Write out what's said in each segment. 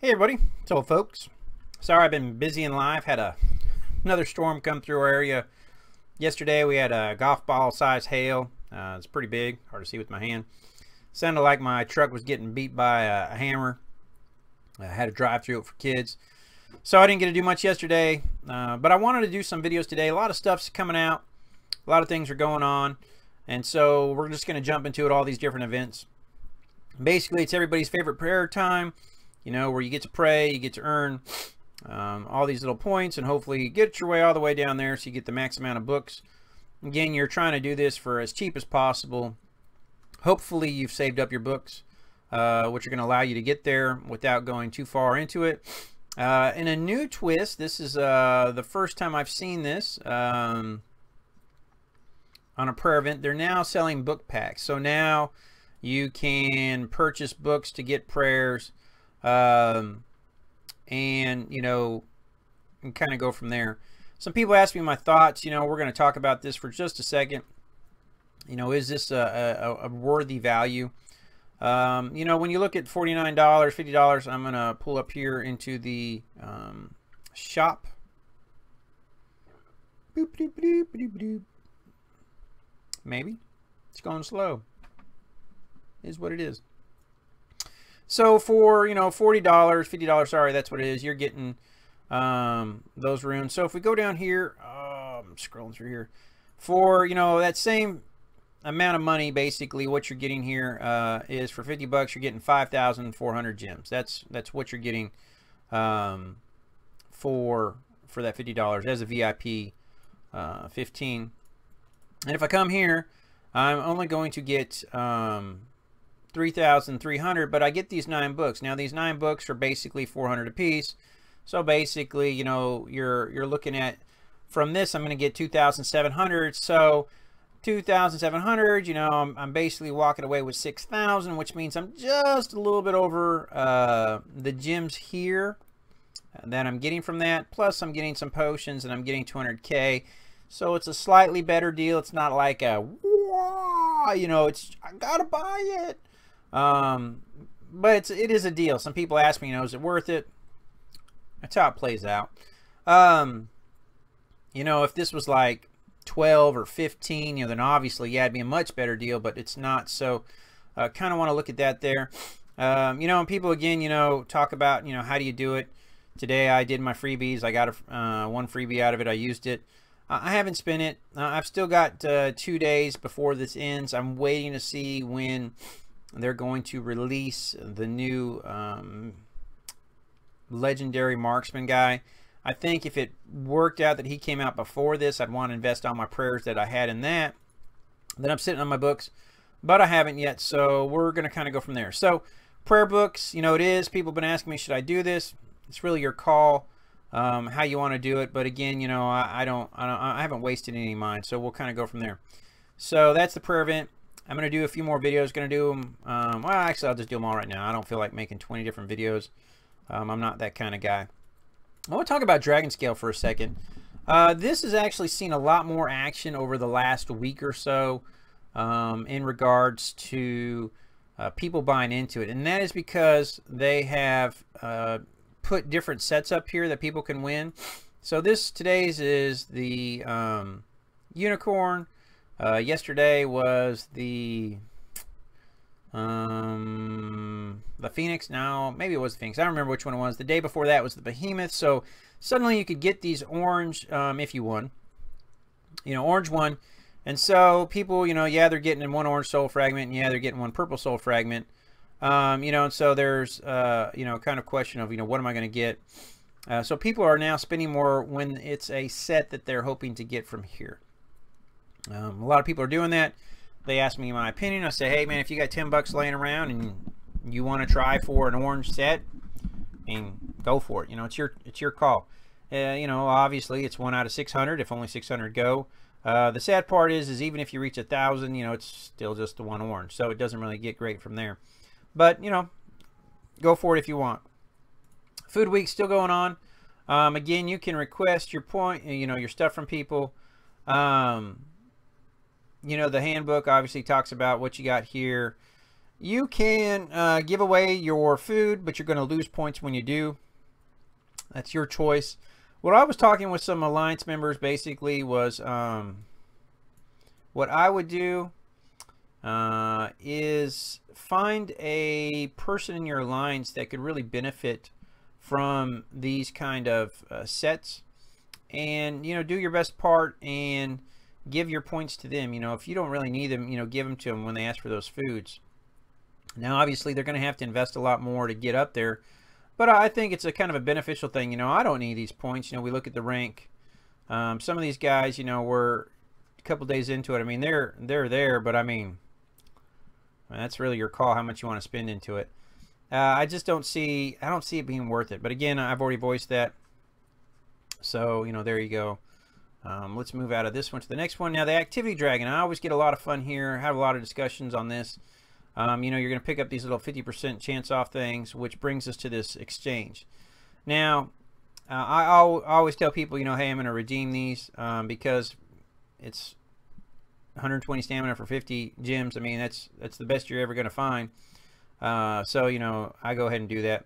Hey everybody, it's old folks. Sorry I've been busy in life. Had another storm come through our area. Yesterday we had a golf ball size hail. It's pretty big, hard to see with my hand. Sounded like my truck was getting beat by a hammer. I had to drive through it for kids. So I didn't get to do much yesterday, but I wanted to do some videos today. A lot of stuff's coming out. A lot of things are going on. And so we're just going to jump into it, all these different events. Basically, it's everybody's favorite prayer time. You know, where you get to pray, you get to earn all these little points, and hopefully get your way all the way down there so you get the max amount of books. Again, you're trying to do this for as cheap as possible. Hopefully you've saved up your books, which are going to allow you to get there without going too far into it. In a new twist, this is the first time I've seen this on a prayer event. They're now selling book packs. So now you can purchase books to get prayers. And you know, and kind of go from there. Some people ask me my thoughts. You know, we're going to talk about this for just a second. You know, is this a worthy value? You know, when you look at $49, $50, I'm going to pull up here into the shop. Boop, boop, boop, boop, boop. Maybe it's going slow. Is what it is. So for, you know, $40, $50, sorry, that's what it is. You're getting those runes. So if we go down here, I'm scrolling through here. For, you know, that same amount of money, basically what you're getting here is for 50 bucks, you're getting 5,400 gems. That's what you're getting for that $50 as a VIP 15. And if I come here, I'm only going to get 3,300, but I get these 9 books. Now these 9 books are basically 400 a piece. So basically, you know, you're looking at, from this I'm going to get 2,700. So 2,700, you know, I'm basically walking away with 6,000, which means I'm just a little bit over the gems here that I'm getting from that. Plus I'm getting some potions and I'm getting 200k. So it's a slightly better deal. It's not like a, you know, it's, I gotta buy it. But it is a deal. Some people ask me, you know, is it worth it? That's how it plays out. You know, if this was like 12 or 15, you know, then obviously, yeah, it'd be a much better deal, but it's not. So kind of want to look at that there. You know, and people, again, you know, talk about, you know, how do you do it? Today I did my freebies. I got one freebie out of it. I used it. I haven't spent it. I've still got 2 days before this ends. I'm waiting to see when they're going to release the new legendary marksman guy. I think if it worked out that he came out before this, I'd want to invest all my prayers that I had in that. Then I'm sitting on my books, but I haven't yet, so we're going to kind of go from there. So prayer books, you know, it is. People have been asking me, should I do this? It's really your call, how you want to do it. But again, you know, I haven't wasted any of mine, so we'll kind of go from there. So that's the prayer event. I'm going to do a few more videos. Going to do them, well, actually, I'll just do them all right now. I don't feel like making 20 different videos. I'm not that kind of guy. I want to talk about Dragon Scale for a second. This has actually seen a lot more action over the last week or so in regards to people buying into it. And that is because they have put different sets up here that people can win. So today's is the unicorn. Yesterday was the Phoenix. No, maybe it was the Phoenix. I don't remember which one it was. The day before that was the Behemoth. So suddenly you could get these orange if you won. You know, orange one. And so people, you know, yeah, they're getting one orange soul fragment, and yeah, they're getting one purple soul fragment. You know, and so there's you know, kind of question of, you know, what am I going to get? So people are now spending more when it's a set that they're hoping to get from here. A lot of people are doing that. They ask me my opinion. I say, hey man, if you got 10 bucks laying around and you want to try for an orange set, and go for it. You know, it's your call. You know, obviously it's 1 out of 600 if only 600 go. The sad part is even if you reach 1,000, you know, it's still just the one orange, so it doesn't really get great from there. But you know, go for it if you want. Food Week still going on. Again, you can request your point, you know, your stuff from people. You know, the handbook obviously talks about what you got here. You can give away your food, but you're going to lose points when you do. That's your choice. What I was talking with some Alliance members basically was what I would do is find a person in your Alliance that could really benefit from these kind of sets, and do your best part and give your points to them. If you don't really need them, give them to them when they ask for those foods. Now obviously they're going to have to invest a lot more to get up there, but I think it's a kind of a beneficial thing. I don't need these points. We look at the rank. Some of these guys, we're a couple days into it. I mean, they're there, but I mean, that's really your call how much you want to spend into it. I just don't see it being worth it. But again, I've already voiced that. So, there you go. Let's move out of this one to the next one. Now, the Activity Dragon. I always get a lot of fun here. Have a lot of discussions on this. You're going to pick up these little 50% chance off things, which brings us to this exchange. Now, I always tell people, hey, I'm going to redeem these because it's 120 stamina for 50 gems. I mean, that's the best you're ever going to find. So, I go ahead and do that.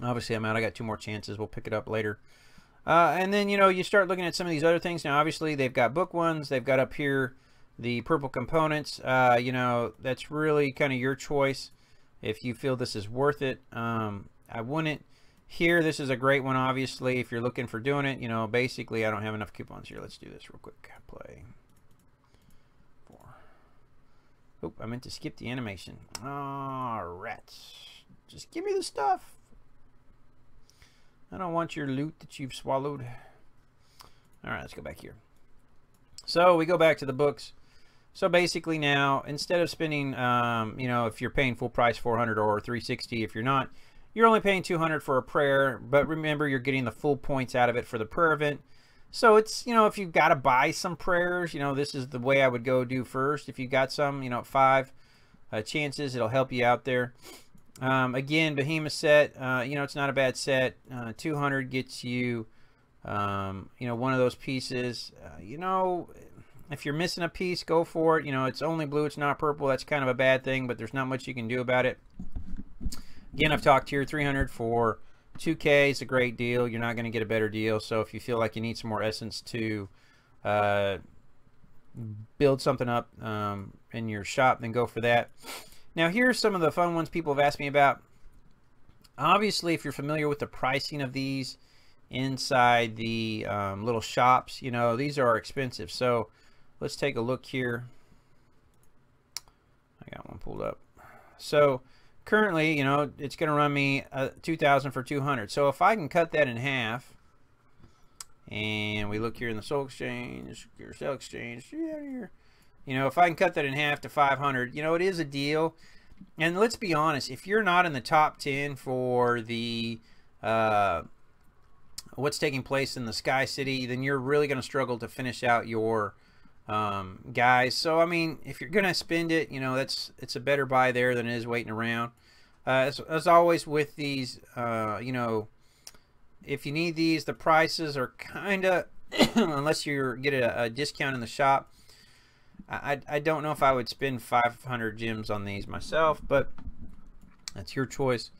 Obviously, I'm out. I got 2 more chances. We'll pick it up later. And then, you start looking at some of these other things. Now, obviously, they've got book ones. They've got up here the purple components. That's really kind of your choice if you feel this is worth it. I wouldn't. Here, this is a great one, obviously, if you're looking for doing it. Basically, I don't have enough coupons here. Let's do this real quick. Play. 4. Oop, I meant to skip the animation. Oh, rats. Just give me the stuff. I don't want your loot that you've swallowed. All right, let's go back here. So we go back to the books. So basically now, instead of spending, if you're paying full price 400 or 360, if you're not, you're only paying 200 for a prayer. But remember, you're getting the full points out of it for the prayer event. So it's, if you've got to buy some prayers, this is the way I would go do first. If you got some, 5 chances, it'll help you out there. Again, Behemoth set, it's not a bad set. 200 gets you, one of those pieces. If you're missing a piece, go for it. It's only blue, it's not purple. That's kind of a bad thing, but there's not much you can do about it. Again, I've talked here, 300 for 2K is a great deal. You're not going to get a better deal. So if you feel like you need some more essence to build something up in your shop, then go for that. Now, here's some of the fun ones people have asked me about. Obviously, if you're familiar with the pricing of these inside the little shops, these are expensive. So let's take a look here. I got one pulled up. So currently, it's going to run me 2,000 for 200. So if I can cut that in half, and we look here in the Soul Exchange, your Sell Exchange, here. If I can cut that in half to 500, it is a deal. And let's be honest, if you're not in the top 10 for the what's taking place in the Sky City, then you're really going to struggle to finish out your guys. So, I mean, if you're going to spend it, it's a better buy there than it is waiting around. As always with these, if you need these, the prices are kind of, unless you get a discount in the shop, I don't know if I would spend 500 gems on these myself, but that's your choice.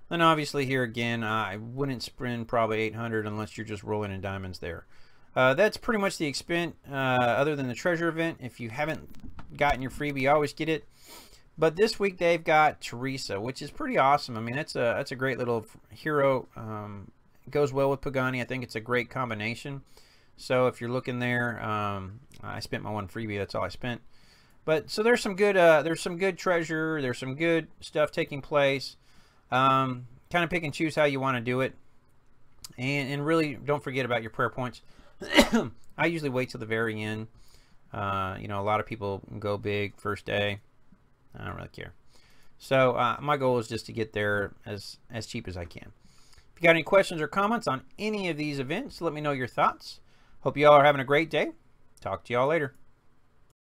Then obviously here again, I wouldn't spend probably 800 unless you're just rolling in diamonds there. That's pretty much the expense other than the treasure event. If you haven't gotten your freebie, you always get it. But this week they've got Teresa, which is pretty awesome. I mean, that's a great little hero. It goes well with Pagani. I think it's a great combination. So if you're looking there, I spent my one freebie. That's all I spent. But so there's some good treasure. There's some good stuff taking place. Kind of pick and choose how you want to do it, and really don't forget about your prayer points. I usually wait till the very end. A lot of people go big first day. I don't really care. So my goal is just to get there as cheap as I can. If you got any questions or comments on any of these events, let me know your thoughts. Hope you all are having a great day. Talk to y'all later.